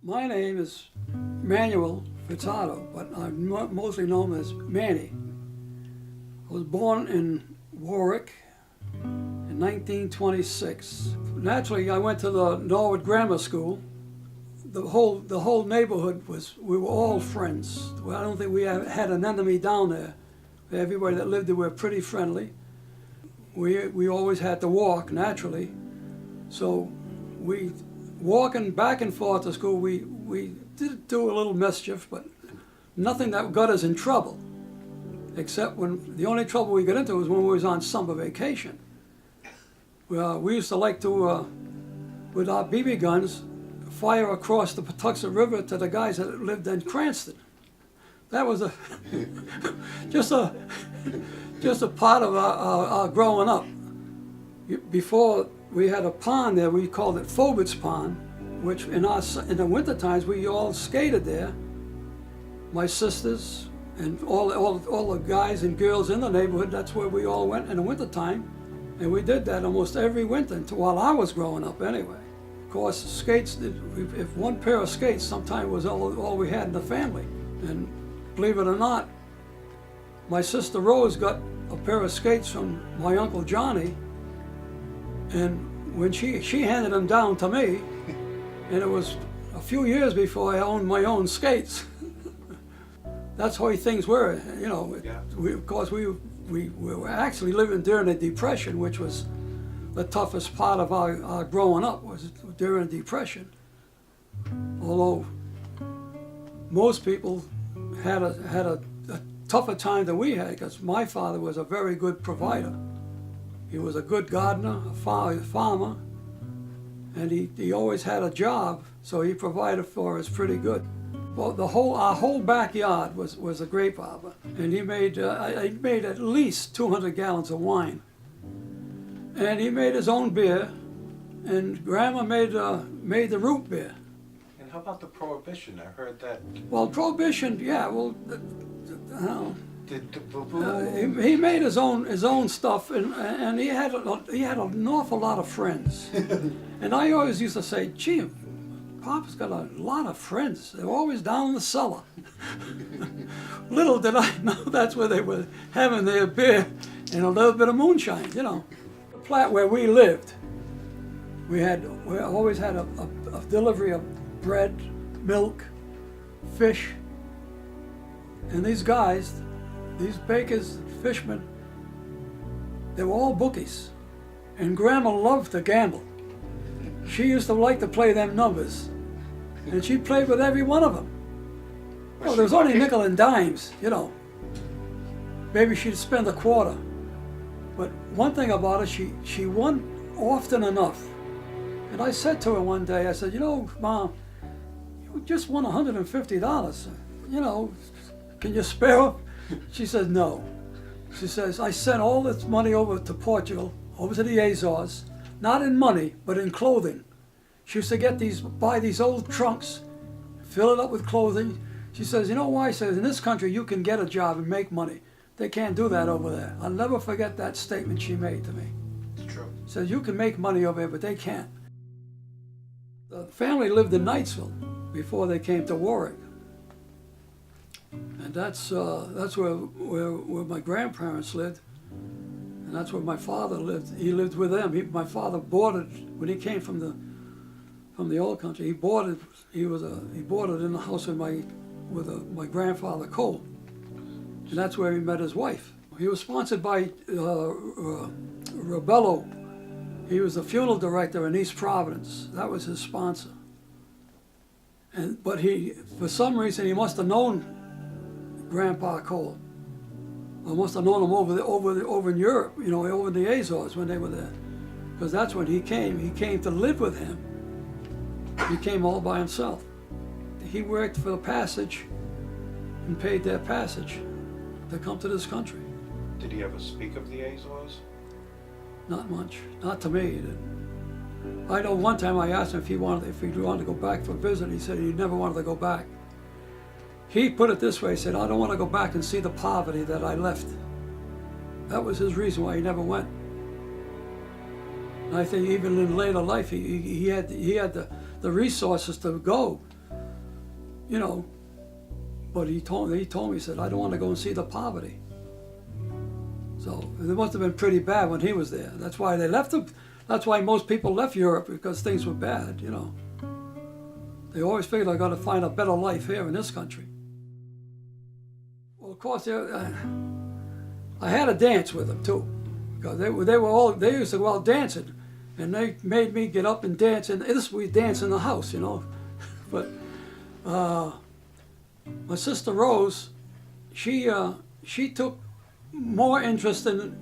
My name is Manuel Furtado, but I'm mostly known as Manny. I was born in Warwick in 1926. Naturally, I went to the Norwood Grammar School. The whole neighborhood we were all friends. I don't think we had an enemy down there. Everybody that lived there were pretty friendly. We always had to walk, naturally. So walking back and forth to school, we did do a little mischief, but nothing that got us in trouble. Except when the only trouble we got into was when we was on summer vacation. We used to like to, with our BB guns, fire across the Patuxent River to the guys that lived in Cranston. That was just a part of our growing up. Before we had a pond there, we called it Fogart's Pond, which in the winter times we all skated there. My sisters and all the guys and girls in the neighborhood, that's where we all went in the winter time. And we did that almost every winter while I was growing up anyway. Of course, skates, if one pair of skates sometimes was all we had in the family. And believe it or not, my sister Rose got a pair of skates from my Uncle Johnny, and when she handed them down to me, and it was a few years before I owned my own skates. That's how things were, you know. Yeah. Of course, we were actually living during the Depression, which was the toughest part of our growing up, was during the Depression. Although most people had a tougher time than we had, because my father was a very good provider. He was a good gardener, a farmer, and he always had a job, so he provided for us pretty good. Well, our whole backyard was a grape arbor, and he made at least 200 gallons of wine. And he made his own beer, and Grandma made the root beer. And how about the Prohibition? I heard that. Well, Prohibition, yeah. Well, he made his own stuff, and he had an awful lot of friends. And I always used to say, gee, Papa's got a lot of friends. They're always down in the cellar. Little did I know that's where they were having their beer and a little bit of moonshine, you know. The flat where we lived, we always had a delivery of bread, milk, fish, and these guys, these bakers, fishermen, they were all bookies. And Grandma loved to gamble. She used to like to play them numbers, and she played with every one of them. Well, there was only nickel and dimes, you know. Maybe she'd spend a quarter. But one thing about her, she won often enough. And I said to her one day, I said, you know, Mom, you just won $150. You know, can you spare it? She says, no. She says, I sent all this money over to Portugal, over to the Azores, not in money, but in clothing. She used to buy these old trunks, fill it up with clothing. She says, you know why? She says, in this country you can get a job and make money. They can't do that over there. I'll never forget that statement she made to me. It's true. She says, you can make money over here, but they can't. The family lived in Knightsville before they came to Warwick. And that's where my grandparents lived, and that's where my father lived. He lived with them. My father boarded when he came from the old country. He boarded in the house with my grandfather Cole, and that's where he met his wife. He was sponsored by Rebello. He was the funeral director in East Providence. That was his sponsor. But for some reason, he must have known Grandpa Cole. I must have known him over in Europe, you know, over in the Azores when they were there. Because that's when he came. He came to live with him. He came all by himself. He worked for the passage and paid their passage to come to this country. Did he ever speak of the Azores? Not much. Not to me, he didn't. I know one time I asked him if he wanted to go back for a visit. He said he never wanted to go back. He put it this way, he said, I don't want to go back and see the poverty that I left. That was his reason why he never went. And I think even in later life, he had the resources to go, you know, but he told me, he said, I don't want to go and see the poverty. So it must have been pretty bad when he was there. That's why they left him. That's why most people left Europe, because things were bad, you know. They always figured I got to find a better life here in this country. Well, of course, I had a dance with them too, because they used to go out dancing, and they made me get up and dance. And we dance in the house, you know. But my sister Rose, she took more interest in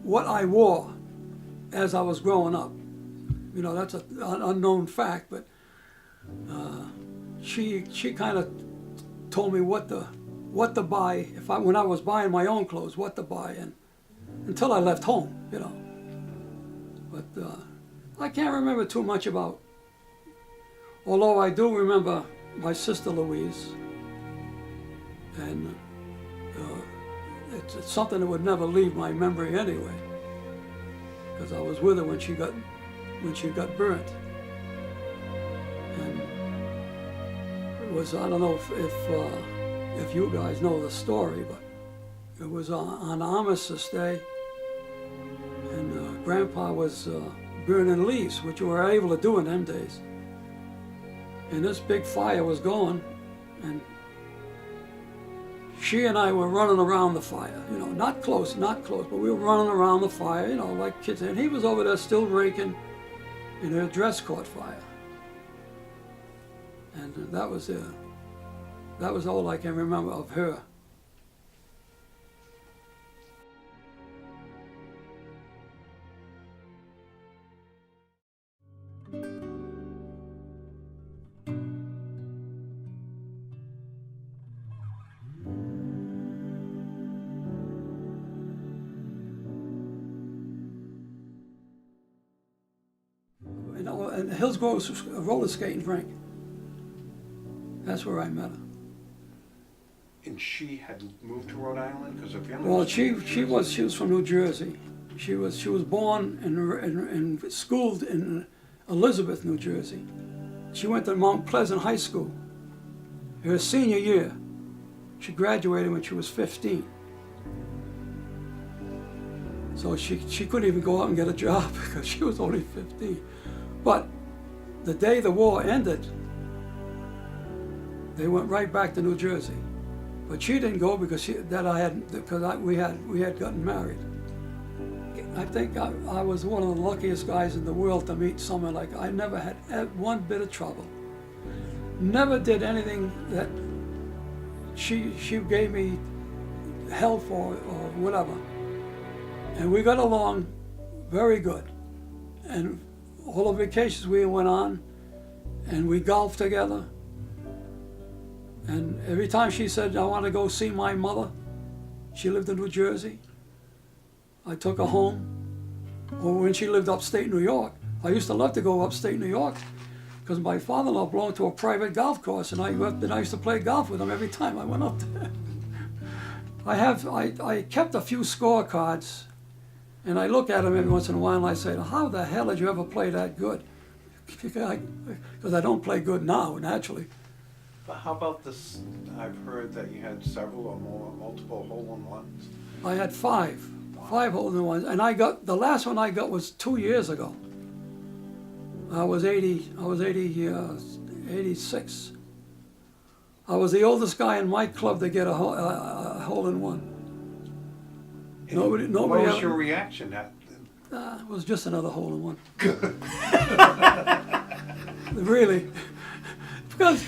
what I wore as I was growing up. You know, that's an unknown fact, but she kind of told me what to buy when I was buying my own clothes, what to buy, and until I left home, you know. But I can't remember too much about. Although I do remember my sister Louise, and it's something that would never leave my memory anyway, because I was with her when she got burnt. And it was, I don't know if you guys know the story, but it was on Armistice Day, and Grandpa was burning leaves, which you were able to do in them days. And this big fire was going, and she and I were running around the fire, you know, not close, but we were running around the fire, you know, like kids. And he was over there still raking, and her dress caught fire. And that was all I can remember of her. You know, and Hillsgrove's a roller skating rink. That's where I met her. And she had moved to Rhode Island? Because if you Well, she was from New Jersey. She was born and schooled in Elizabeth, New Jersey. She went to Mount Pleasant High School. Her senior year, she graduated when she was 15. So she couldn't even go out and get a job because she was only 15. But the day the war ended, they went right back to New Jersey. But she didn't go because we had gotten married. I think I was one of the luckiest guys in the world to meet someone like her. I never had one bit of trouble. Never did anything that she gave me hell for or whatever. And we got along very good. And all the vacations we went on, and we golfed together. And every time she said, I want to go see my mother, she lived in New Jersey, I took her home. Or when she lived upstate New York, I used to love to go upstate New York because my father-in-law belonged to a private golf course, and I used to play golf with him every time I went up there. I kept a few scorecards, and I look at them every once in a while and I say, how the hell did you ever play that good? Because I don't play good now, naturally. But how about this? I've heard that you had several or more, multiple hole-in-ones. I had five hole-in-ones, and the last one I got was 2 years ago. I was 86. I was the oldest guy in my club to get a hole-in-one. Nobody. What was your reaction? It was just another hole-in-one. Really, because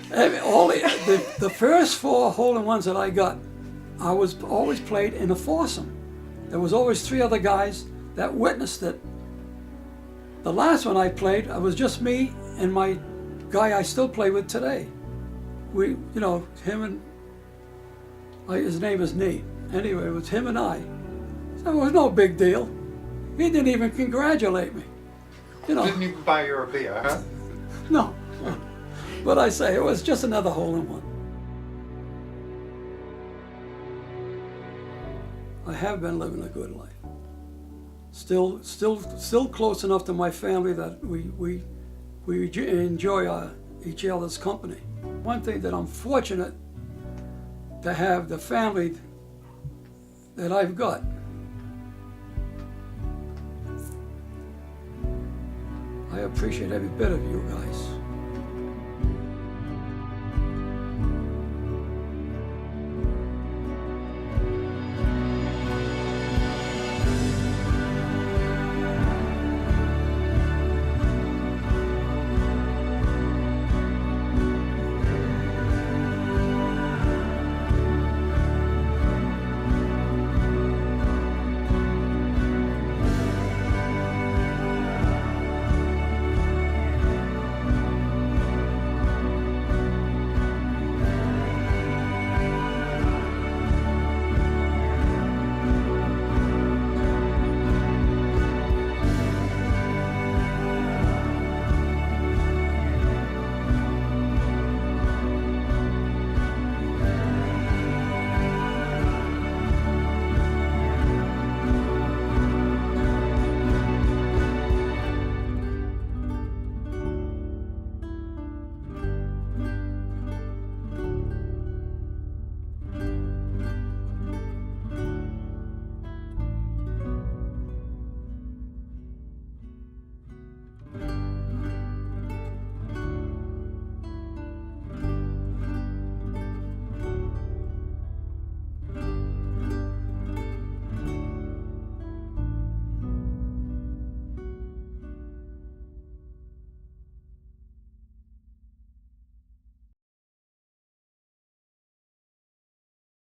the first 4 hole-in-ones that I got, I was always played in a foursome. There was always 3 other guys that witnessed it. The last one I played, it was just me and my guy I still play with today. We, you know, him and his name is Nate. Anyway, it was him and I. So it was no big deal. He didn't even congratulate me. You know. Didn't even buy you a beer, huh? No. But I say, it was just another hole-in-one. I have been living a good life. Still close enough to my family that we enjoy each other's company. One thing that I'm fortunate to have the family that I've got. I appreciate every bit of you guys.